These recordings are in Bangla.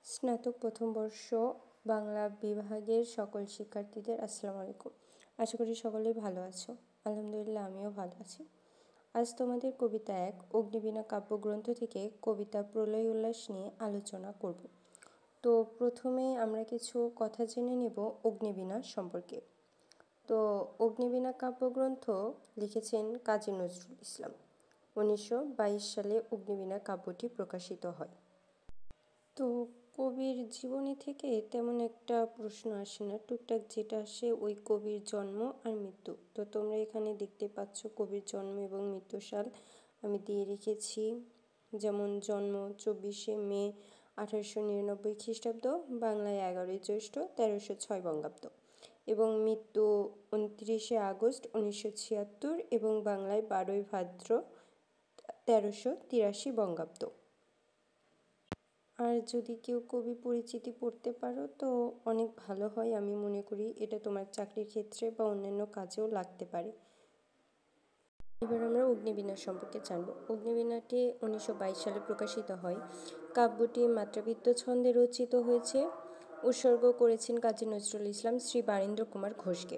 স্নাতক প্রথম বর্ষ বাংলা বিভাগের সকল শিক্ষার্থীদের আসসালামু আলাইকুম। আশা করি সকলেই ভালো আছো। আলহামদুলিল্লাহ আমিও ভালো আছি। আজ তোমাদের কবিতা 1 অগ্নিবীণা কাব্যগ্রন্থ থেকে কবিতা প্রলয় উল্লাস নিয়ে আলোচনা করব। তো প্রথমেই আমরা কিছু কথা জেনে নেব অগ্নিবীণা সম্পর্কে। তো অগ্নিবীণা কাব্যগ্রন্থ লিখেছেন কাজী নজরুল ইসলাম। 1922 সালে অগ্নিবীণা কাব্যটি প্রকাশিত হয়। তো কবির জীবনী থেকে তেমন একটা প্রশ্ন আসে না, টুকটাক যেটা আসে ওই কবির জন্ম আর মৃত্যু। তো তোমরা এখানে দেখতে পাচ্ছ কবির জন্ম এবং মৃত্যু সাল আমি দিয়ে রেখেছি। যেমন জন্ম 24শে মে 1899 খ্রিস্টাব্দ, বাংলায় 11ই জ্যৈষ্ঠ 1306 বঙ্গাব্দ, এবং মৃত্যু 29শে আগস্ট 1976 এবং বাংলায় 12ই ভাদ্র 1383 বঙ্গাব্দ। আর যদি কেউ কবি পরিচিতি পড়তে পারো তো অনেক ভালো হয়, আমি মনে করি এটা তোমার চাকরির ক্ষেত্রে বা অন্যান্য কাজেও লাগতে পারে। এবার আমরা অগ্নিবীণা সম্পর্কে জানব। অগ্নিবীণাটি 1922 সালে প্রকাশিত হয়। কাব্যটি মাত্রাবৃত্ত ছন্দে রচিত হয়েছে। উৎসর্গ করেছেন কাজী নজরুল ইসলাম শ্রী বারীন্দ্র কুমার ঘোষকে।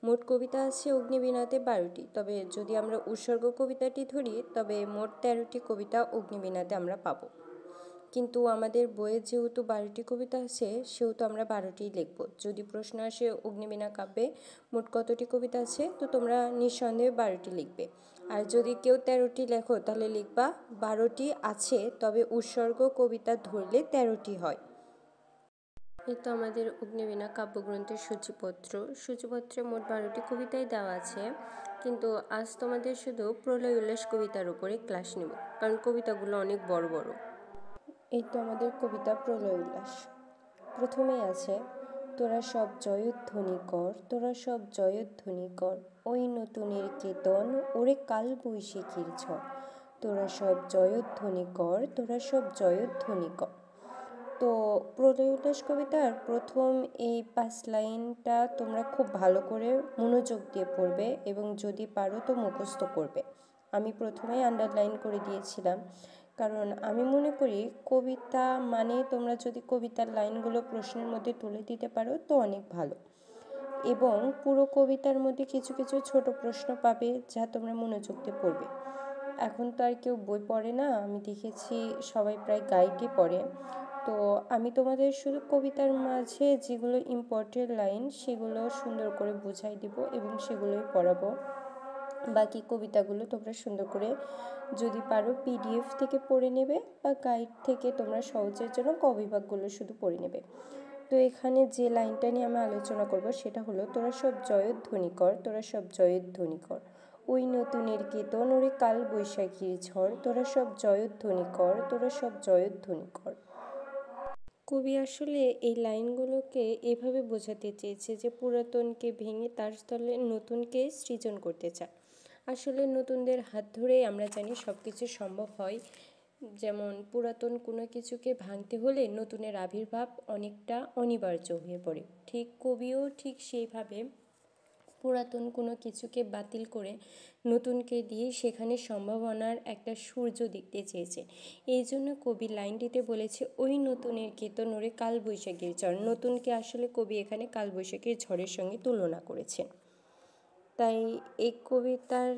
মোট কবিতা আছে অগ্নিবীণাতে 12টি, তবে যদি আমরা উৎসর্গ কবিতাটি ধরি তবে মোট 13টি কবিতা অগ্নিবীণাতে আমরা পাবো। কিন্তু আমাদের বইয়ে যেহেতু 12টি কবিতা আছে সেহেতু আমরা 12টিই লিখব। যদি প্রশ্ন আসে অগ্নিবীণা কাব্যে মোট কতটি কবিতা আছে, তো তোমরা নিঃসন্দেহে 12টি লিখবে। আর যদি কেউ 13টি লেখো তাহলে লিখবা 12টি আছে, তবে উৎসর্গ কবিতা ধরলে 13টি হয়। এই তো আমাদের অগ্নিবীণা কাব্যগ্রন্থের সূচিপত্রে মোট 12টি কবিতাই দেওয়া আছে, কিন্তু আজ তোমাদের শুধু প্রলয় উল্লাস কবিতার উপরে ক্লাস নেব, কারণ কবিতাগুলো অনেক বড় বড়। এই তো আমাদের কবিতা প্রলয় উল্লাস। প্রথমেই আছে, তোরা সব জয়ধ্বনি কর, তোরা সব জয়ধ্বনি কর, ওই নতুনের কেতন ওরে কাল বৈশাখীর ঝড়, তোরা সব জয়ধ্বনি কর, তোরা সব জয়ধ্বনি কর। তো প্রলয় উল্লাস কবিতার প্রথম এই 5 লাইনটা তোমরা খুব ভালো করে মনোযোগ দিয়ে পড়বে এবং যদি পারো তো মুখস্থ করবে। আমি প্রথমেই আন্ডারলাইন করে দিয়েছিলাম, কারণ আমি মনে করি কবিতা মানে তোমরা যদি কবিতার লাইনগুলো প্রশ্নের মধ্যে তুলে দিতে পারো তো অনেক ভালো, এবং পুরো কবিতার মধ্যে কিছু কিছু ছোট প্রশ্ন পাবে যা তোমরা মনোযোগ দিয়ে পড়বে। এখন তো আর কেউ বই পড়ে না, আমি দেখেছি সবাই প্রায় গাইডই পড়ে। তো আমি তোমাদের শুধু কবিতার মাঝে যেগুলো ইম্পর্টেন্ট লাইন সেগুলো সুন্দর করে বুঝাই দিব এবং সেগুলোই পড়াবো। বাকি কবিতাগুলো তোমরা সুন্দর করে যদি পারো PDF থেকে পড়ে নেবে বা গাইড থেকে তোমরা সহজের জন্য ক বিভাগগুলো শুধু পড়ে নেবে। তো এখানে যে লাইনটা নিয়ে আমি আলোচনা করব সেটা হলো, তোরা সব জয়ধ্বনি কর, তোরা সব জয়ধ্বনি কর, ওই নতুনের কেতন ওরে কাল বৈশাখীর ঝড়, তোরা সব জয়ধ্বনি কর, তোরা সব জয়ধ্বনি কর। কবি আসলে এই লাইনগুলোকে এভাবে বোঝাতে চেয়েছে যে পুরাতনকে ভেঙে তার স্থলে নতুনকে সৃজন করতে চায়। আসলে নতুনদের হাত ধরেই আমরা জানি সব কিছু সম্ভব হয়। যেমন পুরাতন কোনো কিছুকে ভাঙতে হলে নতুনের আবির্ভাব অনেকটা অনিবার্য হয়ে পড়ে, ঠিক কবিও ঠিক সেইভাবে পুরাতন কোনো কিছুকে বাতিল করে নতুনকে দিয়ে সেখানে সম্ভাবনার একটা সূর্য দেখতে চেয়েছে। এই জন্য কবি লাইনটিতে বলেছে, ওই নতুনের কেতন ওরে কালবৈশাখীর ঝড়। নতুনকে আসলে কবি এখানে কালবৈশাখীর ঝড়ের সঙ্গে তুলনা করেছেন। তাই এই কবিতার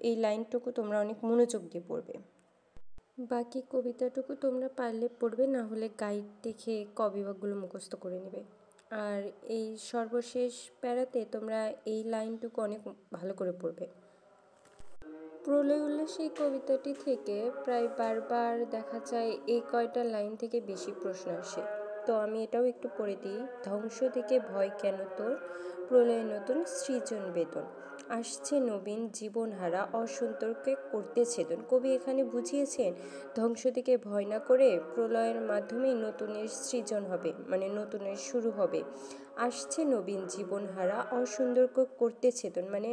এই লাইনটুকু তোমরা অনেক মনোযোগ দিয়ে পড়বে। বাকি কবিতাটুকু তোমরা পারলে পড়বে, না হলে গাইড দেখে ক বিভাগগুলো মুখস্থ করে নেবে। আর এই সর্বশেষ প্যারাতে তোমরা এই লাইনটুকু অনেক ভালো করে পড়বে। প্রলয় উল্লাস এই কবিতাটি থেকে প্রায় বারবার দেখা যায় এই কয়টা লাইন থেকে বেশি প্রশ্ন আসে। তো আমি এটাও একটু পড়ে দিই। ধ্বংস থেকে ভয় কেন তোর, প্রলয় নতুন সৃজন বেদন, আসছে নবীন জীবনহারা অসন্তরকে করতে ছেদন। কবি এখানে বুঝিয়েছেন ধ্বংস থেকে ভয় না করে প্রলয়ের মাধ্যমেই নতুনের সৃজন হবে, মানে নতুনের শুরু হবে। আসছে নবীন জীবনহারা অসুন্দরকে করতে ছেদন, মানে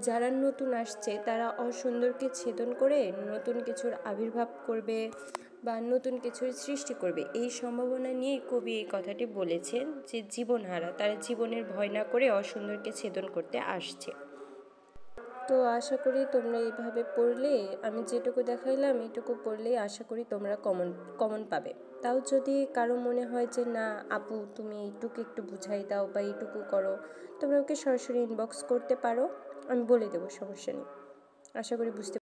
যারা নতুন আসছে তারা অসুন্দরকে ছেদন করে নতুন কিছুর আবির্ভাব করবে বা নতুন কিছুর সৃষ্টি করবে। এই সম্ভাবনা নিয়েই কবি এই কথাটি বলেছেন যে জীবনহারা, তারা জীবনের ভয় না করে অসুন্দরকে ছেদন করতে আসছে। তো আশা করি তোমরা এইভাবে পড়লে, আমি যেটুকু দেখাইলাম এইটুকু পড়লেই আশা করি তোমরা কমন পাবে। তাও যদি কারো মনে হয় যে না আপু তুমি এইটুকু একটু বুঝাই দাও বা এইটুকু করো, তোমরা ওকে সরাসরি ইনবক্স করতে পারো, আমি বলে দেবো, সমস্যা নেই। আশা করি বুঝতে